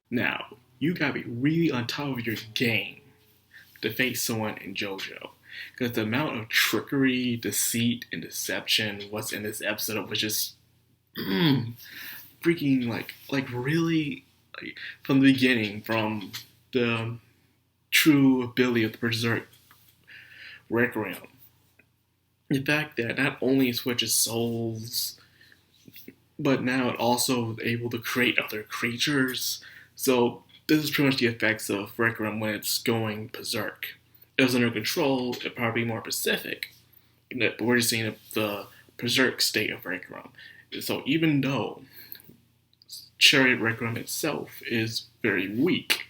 Now, you gotta be really on top of your game to face someone in JoJo. Because the amount of trickery, deceit, and deception what's in this episode was just freaking like really like from the beginning, from the true ability of the Berserk Requiem. The fact that not only it switches souls, but now it also is able to create other creatures. So this is pretty much the effects of Requiem when it's going berserk. If it was under control, it'd probably be more Pacific. But we're just seeing the berserk state of Requiem. So even though Chariot Requiem itself is very weak,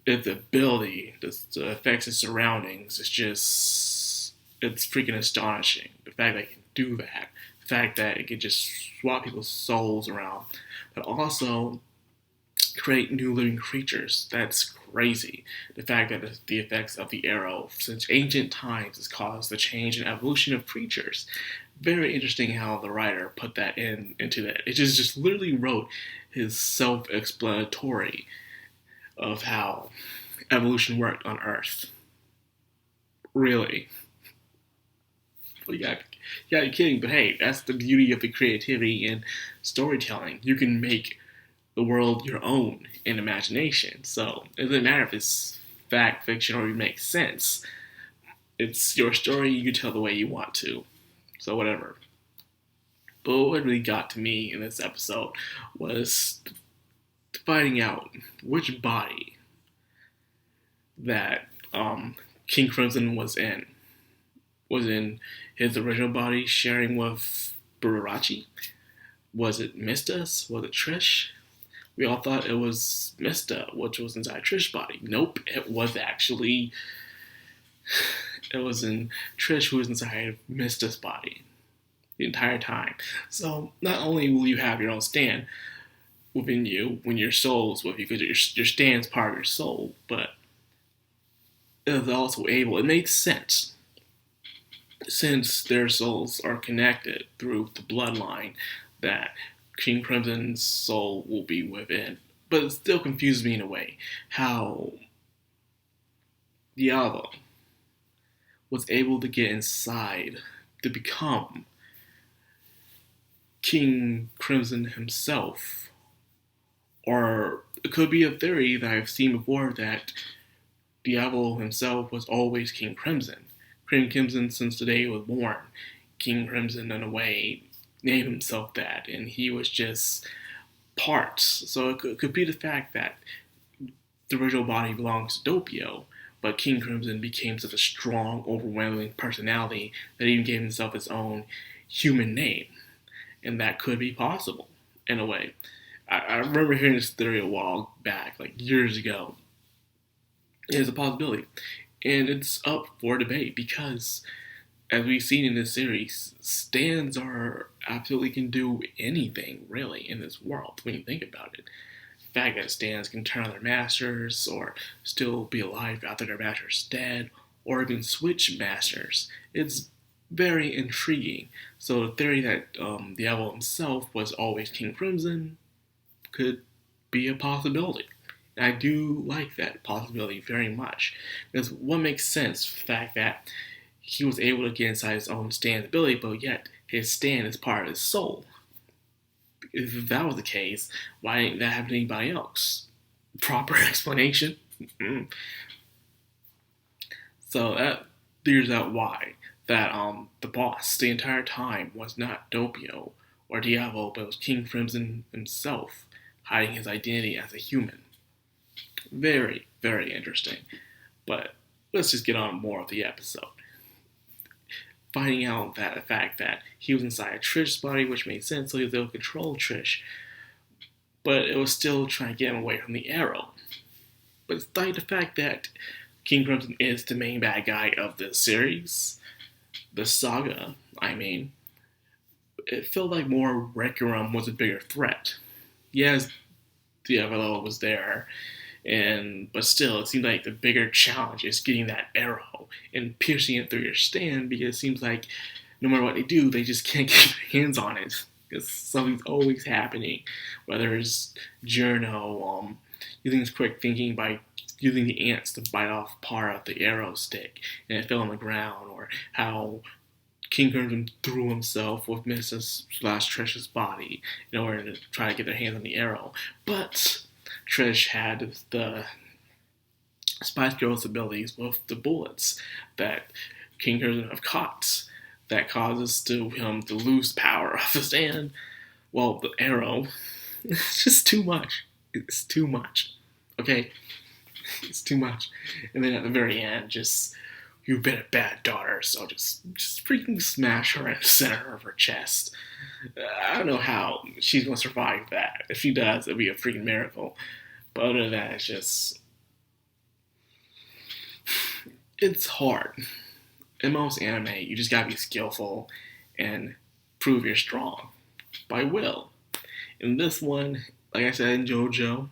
its ability, the effects and surroundings, it's freaking astonishing. The fact that it can do that, the fact that it can just swap people's souls around, but also create new living creatures. That's crazy. The fact that the effects of the arrow since ancient times has caused the change and evolution of creatures. Very interesting how the writer put that into that. It just literally wrote his self-explanatory of how evolution worked on Earth. Really. Well, yeah, you're kidding, but hey, that's the beauty of the creativity in storytelling. You can make the world your own in imagination. So it doesn't matter if it's fact, fiction, or it makes sense. It's your story, you can tell the way you want to. So whatever. But what really got to me in this episode was finding out which body that King Crimson was in. Was in his original body sharing with Burarachi? Was it Mista's? Was it Trish? We all thought it was Mista, which was inside Trish's body. Nope, it was actually it was in Trish who was inside Mista's body the entire time. So not only will you have your own stand within you when your soul's with you, because your stand's part of your soul, but it was also able. It made sense since their souls are connected through the bloodline that King Crimson's soul will be within. But it still confuses me in a way how Diablo was able to get inside to become King Crimson himself. Or it could be a theory that I've seen before that Diablo himself was always King Crimson. King Crimson since the day he was born. King Crimson, in a way, named himself that, and he was just parts. So it could be the fact that the original body belongs to Doppio, but King Crimson became such a strong, overwhelming personality that he even gave himself his own human name. And that could be possible, in a way. I remember hearing this theory a while back, like years ago. It's a possibility. And it's up for debate because, as we've seen in this series, stands are absolutely can do anything, really, in this world, when you think about it. The fact that stands can turn on their masters, or still be alive after their master's dead, or even switch masters. It's very intriguing. So the theory that Diablo himself was always King Crimson could be a possibility. And I do like that possibility very much. Because what makes sense, the fact that he was able to get inside his own stand's ability, but yet his stand is part of his soul. If that was the case, why didn't that happen to anybody else? Proper explanation. So that figures out why. That the boss the entire time was not Doppio or Diablo, but it was King Crimson himself, hiding his identity as a human. Very, very interesting. But let's just get on more of the episode. Finding out that the fact that he was inside Trish's body, which made sense, so he was able to control Trish, but it was still trying to get him away from the arrow. But despite the fact that King Crimson is the main bad guy of the series, the saga, I mean, it felt like more Requiem was a bigger threat. Yes, Diablo was there, but still, it seems like the bigger challenge is getting that arrow and piercing it through your stand, because it seems like no matter what they do, they just can't get their hands on it. because something's always happening. Whether it's Journo using his quick thinking by using the ants to bite off part of the arrow stick and it fell on the ground, or how King Crimson threw himself with Mrs. Trish's body in order to try to get their hands on the arrow. But Trish had the Spice Girls' abilities with the bullets that King Crimson have caught that causes him to lose power of his hand. Well, the arrow, it's just too much. It's too much. Okay? It's too much. And then at the very end, you've been a bad daughter, so just freaking smash her in the center of her chest. I don't know how she's going to survive that. If she does, it'll be a freaking miracle. But other than that, it's hard. In most anime, you just gotta be skillful and prove you're strong by will. In this one, like I said in JoJo,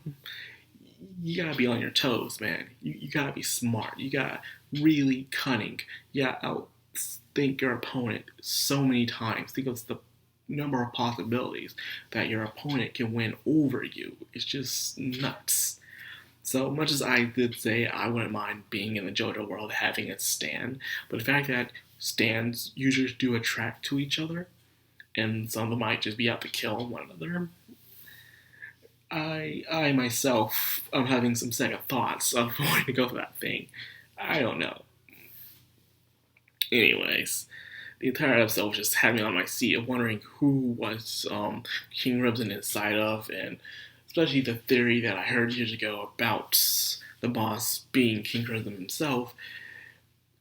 you gotta be on your toes, man. You gotta be smart. You gotta really cunning. You gotta outthink your opponent so many times. Think of the number of possibilities that your opponent can win over you. It's just nuts. So much as I did say I wouldn't mind being in the JoJo world having a stand, but the fact that stands usually do attract to each other, and some of them might just be out to kill one another, I myself am having some second thoughts of wanting to go for that thing. I don't know. Anyways, the entire episode was just had me on my seat of wondering who was King Crimson inside of, and especially the theory that I heard years ago about the boss being King Crimson himself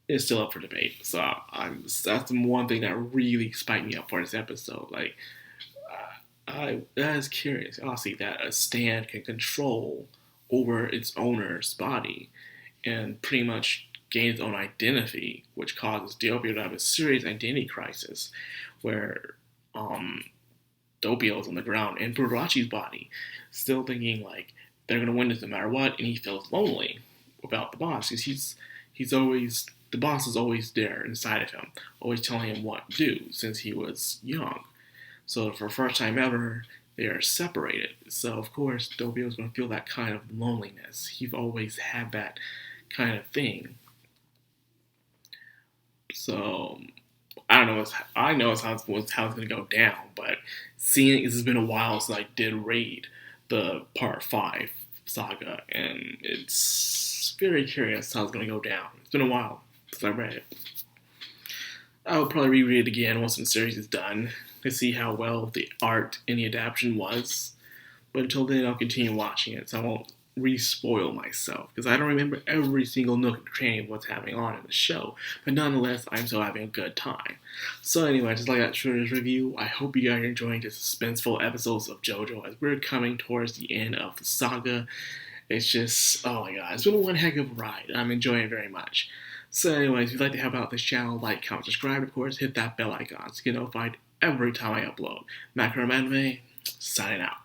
is still up for debate. So that's the one thing that really spiked me up for this episode. Like, I was curious, obviously, that a stand can control over its owner's body and pretty much gain its own identity, which causes Doppio to have a serious identity crisis, where Doppio's on the ground in Burachi's body, still thinking like they're gonna win this no matter what, and he feels lonely without the boss. He's always, the boss is always there inside of him, always telling him what to do since he was young. So for the first time ever, they are separated. So of course, Doppio's gonna feel that kind of loneliness. He's always had that kind of thing. So I don't know. I know how it's going to go down, but seeing it's been a while since I did raid the Part 5 saga, and it's very curious how it's going to go down. It's been a while since I read it. I'll probably reread it again once the series is done to see how well the art in the adaptation was. But until then, I'll continue watching it, so I won't re-spoil myself, because I don't remember every single nook and cranny of what's happening on in the show, but nonetheless, I'm still having a good time. So anyway, just like that short review, I hope you guys are enjoying the suspenseful episodes of JoJo as we're coming towards the end of the saga. It's just, oh my god, it's been one heck of a ride. I'm enjoying it very much. So anyways, if you'd like to help out this channel, like, comment, subscribe, of course, hit that bell icon to get notified every time I upload. Madcrownxox, signing out.